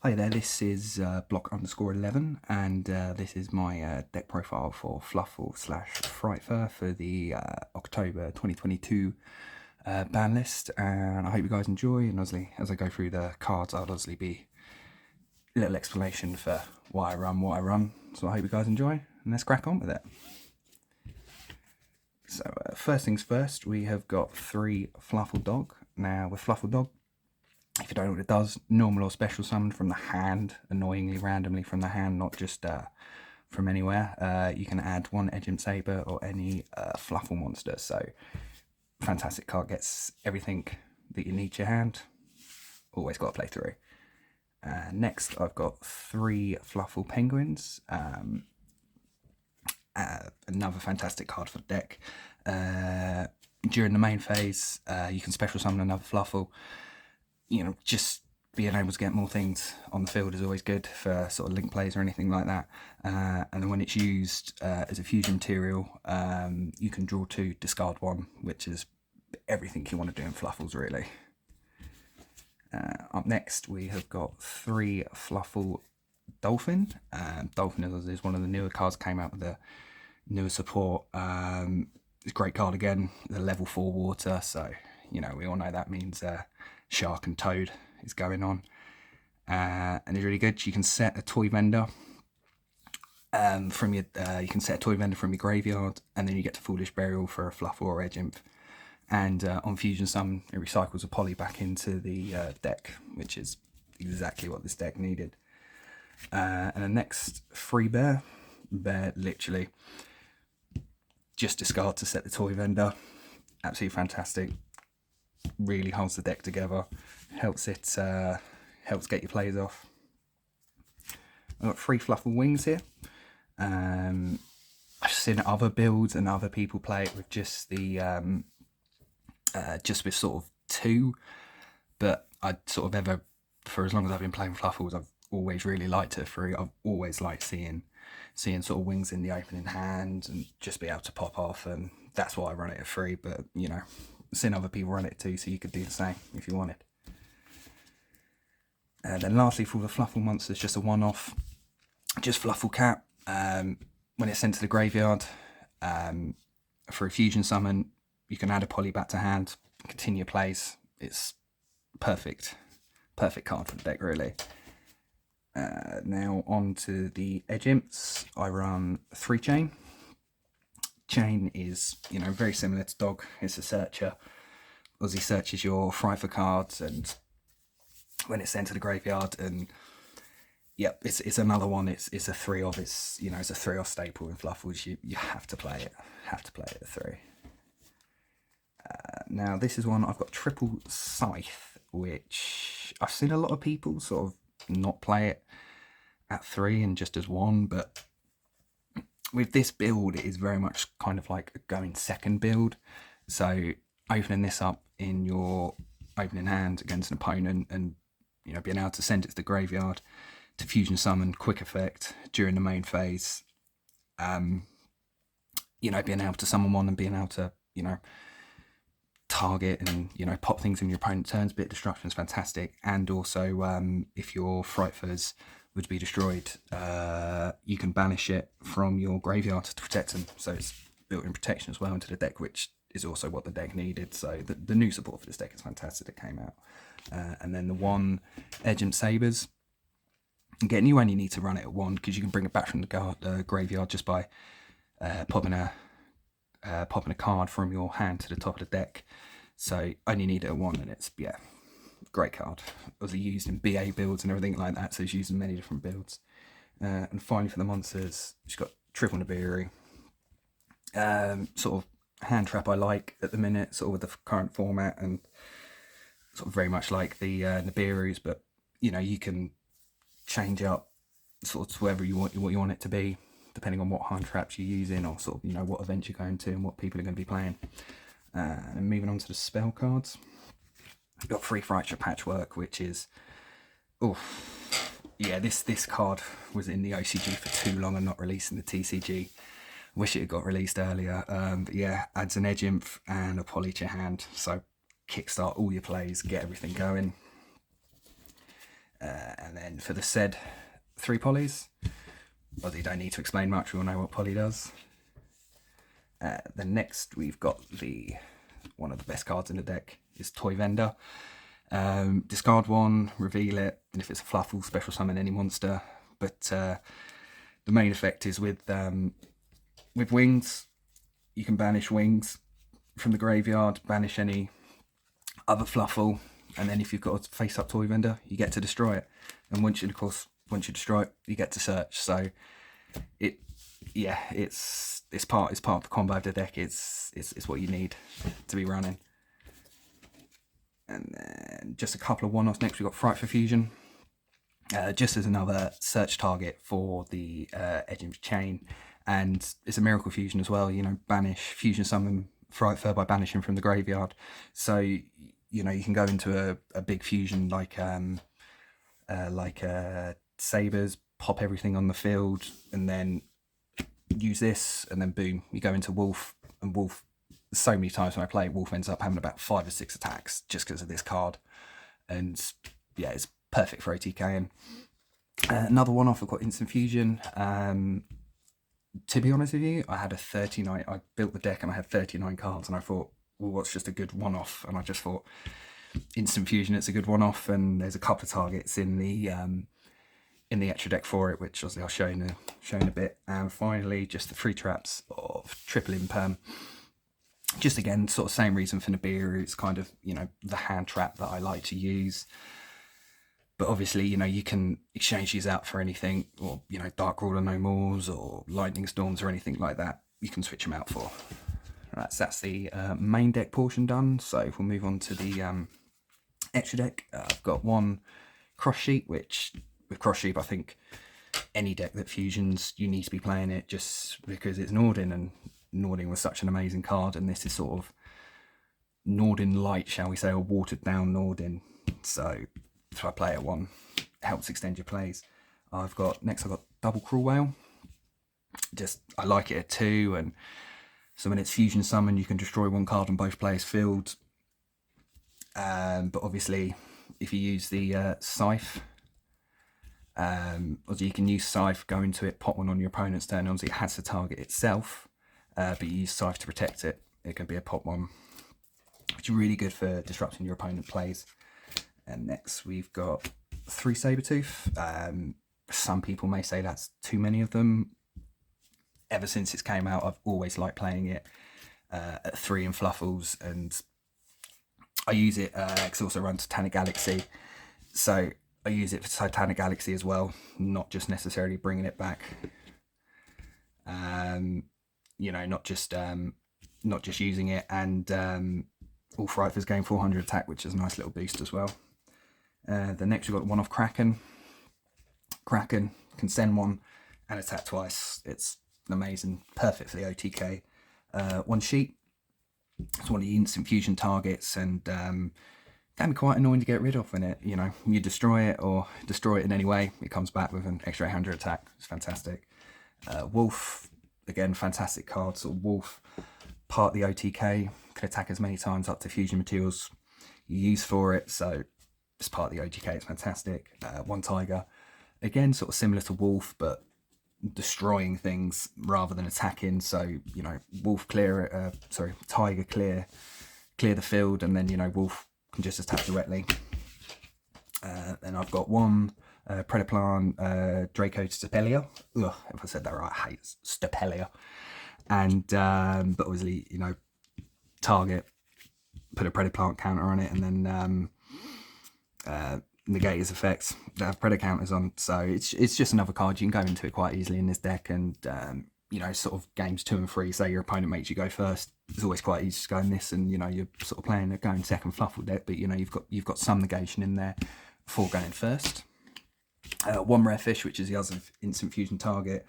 Hi there, this is block_11 and this is my deck profile for Fluffle slash Frightfur for the October 2022 ban list, and I hope you guys enjoy. And obviously as I go through the cards, I'll obviously be a little explanation for why I run what I run, so I hope you guys enjoy and let's crack on with it. So first things first, we have got 3 Fluffle Dog. Now with Fluffle Dog, if you don't know what it does, normal or special summon from the hand, annoyingly randomly from the hand, not just from anywhere. You can add 1 Edgem Saber or any Fluffle monster. So fantastic card, gets everything that you need to your hand. Always got to play through. Next, I've got 3 Fluffle Penguins. Another fantastic card for the deck. During the main phase, you can special summon another Fluffle. You know, just being able to get more things on the field is always good for sort of link plays or anything like that. And then when it's used as a fusion material, you can draw 2, discard 1, which is everything you want to do in Fluffles, really. Up next, we have got 3 Fluffle Dolphin. Dolphin is one of the newer cards, came out with the newer support. It's a great card again, the level 4 water, so you know, we all know that means shark and toad is going on, and it's really good. You can set a toy vendor from your graveyard, and then you get to Foolish Burial for a Fluffle or Edge Imp. And on Fusion Summon, it recycles a poly back into the deck, which is exactly what this deck needed. And the next, Free Bear literally just discard to set the toy vendor. Absolutely fantastic. Really holds the deck together, helps get your plays off. I've got 3 Fluffle Wings here. I've seen other builds and other people play it with just the just with sort of 2, but I sort of for as long as I've been playing Fluffles, I've always really liked it 3. I've always liked seeing sort of wings in the opening hand and just be able to pop off, and that's why I run it at 3. But you know, seen other people run it too, so you could do the same if you wanted. And then lastly, for the Fluffle monsters, just a one-off, just Fluffle Cat. When it's sent to the graveyard, for a fusion summon, you can add a poly back to hand, continue plays. It's perfect card for the deck, really. Now on to the Edge Imps. I run 3 Chain. Chain is, you know, very similar to Dog. It's a searcher. Ozzy searches your Frightfur cards, and when it's sent to the graveyard, and yep, it's another one. It's a 3-off. It's, you know, it's a 3-off staple in Fluffles. You have to play it. Have to play it at 3. Now this is one I've got, Triple Scythe, which I've seen a lot of people sort of not play it at 3 and just as 1, but with this build, it is very much kind of like a going second build. So opening this up in your opening hand against an opponent, and you know, being able to send it to the graveyard to fusion summon, quick effect during the main phase. You know, being able to summon one and being able to, you know, target and, you know, pop things in your opponent's turns. Bit of destruction is fantastic. And also, if your Frightfurs would be destroyed, you can banish it from your graveyard to protect them. So it's built-in protection as well into the deck, which is also what the deck needed. So the new support for this deck is fantastic. It came out. And then the 1 Edgem Sabers. Again, you only need to run it at 1 because you can bring it back from the graveyard just by popping a card from your hand to the top of the deck. So only need it at 1, and it's, yeah, great card. It was used in BA builds and everything like that, so it's used in many different builds. And finally for the monsters, she's got Triple Nibiru. Sort of hand trap I like at the minute, sort of with the current format, and sort of very much like the Nibirus, but you know, you can change up sort of to whatever you want it to be, depending on what hand traps you're using, or sort of, you know, what event you're going to and what people are going to be playing. And moving on to the spell cards, we've got 3 Fracture Patchwork, which is, oh yeah, this card was in the OCG for too long and not released in the TCG. Wish it had got released earlier. But yeah, adds an Edge Imp and a poly to your hand, so kickstart all your plays, get everything going. And And then for the said 3 polys, well, you don't need to explain much, we all know what poly does. Then next we've got one of the best cards in the deck is Toy Vendor. Discard 1, reveal it, and if it's a Fluffle, special summon any monster. But the main effect is with wings, you can banish wings from the graveyard, banish any other Fluffle, and then if you've got a face-up Toy Vendor, you get to destroy it. And once you destroy it, you get to search. So it's part of the combo of the deck. It's what you need to be running. And then just a couple of one-offs. Next, we've got Frightful Fusion. Just as another search target for the Edge of Chain. And it's a Miracle Fusion as well. You know, banish, fusion summon Frightful by banishing from the graveyard. So, you know, you can go into a big fusion like Sabres, pop everything on the field, and then use this, and then boom, you go into Wolf, and Wolf, so many times when I play, Wolf ends up having about 5 or 6 attacks just because of this card. And yeah, it's perfect for OTKing. Another one off, I've got Instant Fusion. To be honest with you, I built the deck and I had 39 cards, and I thought, well, what's just a good one-off? And I just thought, Instant Fusion, it's a good one-off, and there's a couple of targets in the extra deck for it, which obviously I'll show in a bit. And finally, just the 3 traps of Triple Imperm. Just again, sort of same reason for Nibiru. It's kind of, you know, the hand trap that I like to use. But obviously, you know, you can exchange these out for anything, or, you know, Dark Ruler No Mores or Lightning Storms or anything like that. You can switch them out for. That's the main deck portion done. So if we'll move on to the extra deck, I've got 1 Cross Sheet, which with Cross Sheet, I think any deck that fusions, you need to be playing it just because it's Norden, and Norden was such an amazing card, and this is sort of Norden light, shall we say, or watered down Norden. So if I play it 1, it helps extend your plays. Next I've got Double Cruel Whale. Just, I like it at 2, and so when it's fusion summon, you can destroy 1 card on both players' field. But obviously, if you use the Scythe, you can use Scythe, go into it, pop 1 on your opponent's turn. Obviously, it has to target itself, but you use Scythe to protect it. It can be a pop 1, which is really good for disrupting your opponent's plays. And next, we've got 3 Sabertooth. Some people may say that's too many of them. Ever since it came out, I've always liked playing it at 3 in Fluffles, and I use it because I also run Titanic Galaxy, so I use it for Titanic Galaxy as well, not just necessarily bringing it back. You know, not just using it, and all Frightful's gain 400 attack, which is a nice little boost as well. The next we've got 1 off Kraken. Kraken can send 1 and attack twice. It's amazing, perfect for the OTK. 1 sheet. It's one of the instant fusion targets, and can be quite annoying to get rid of when you destroy it or destroy it in any way. It comes back with an extra 800 attack. It's fantastic. Wolf, again, fantastic card. So Wolf, part of the OTK, can attack as many times up to fusion materials you use for it. So it's part of the OTK. It's fantastic. 1 Tiger, again, sort of similar to Wolf, but destroying things rather than attacking. So, you know, Wolf Tiger clear the field, and then, you know, Wolf can just attack directly. Then I've got 1 Predaplan Draco Stapelia. Ugh, if I said that right, I hate Stapelia. And but obviously, you know, target, put a Predaplant counter on it, and then negate his effects that have Predator counters on. So it's just another card. You can go into it quite easily in this deck, and you know, sort of games 2 and 3, say your opponent makes you go first, it's always quite easy to go in this, and you know, you're sort of playing a going second Fluffle deck, but you know, you've got some negation in there before going first. 1 Rare Fish, which is the other instant fusion target,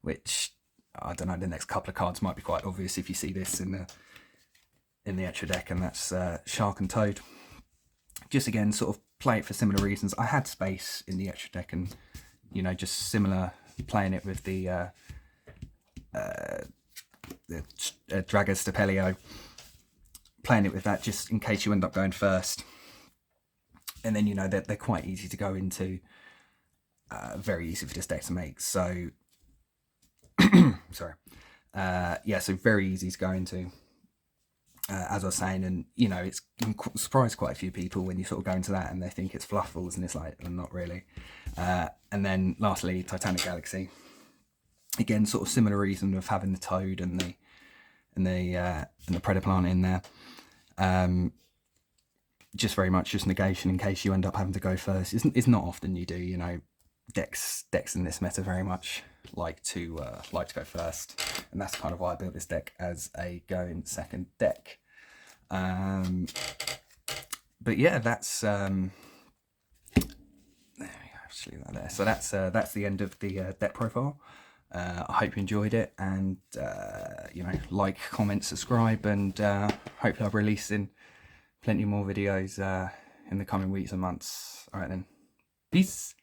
which I don't know, the next couple of cards might be quite obvious if you see this in the extra deck, and that's Shark and Toad. Just again, sort of play it for similar reasons. I had space in the extra deck, and you know, just similar, playing it with the Drago Stapelio, playing it with that just in case you end up going first. And then, you know, they're quite easy to go into very easy for this deck to make. So, sorry. Yeah, so very easy to go into. As I was saying, and you know, it's surprised quite a few people when you sort of go into that and they think it's Fluffles, and it's like, well, not really. And then lastly, Titanic Galaxy. Again, sort of similar reason of having the Toad and the Predaplant in there. Just very much just negation in case you end up having to go first. It's not often you do, you know. Decks in this meta very much like to go first, and that's kind of why I built this deck as a going second deck. But yeah, that's there we go. Just leave that there. So that's the end of the deck profile. I hope you enjoyed it, and you know, like, comment, subscribe, and hopefully I'll be releasing plenty more videos in the coming weeks and months. All right then, peace.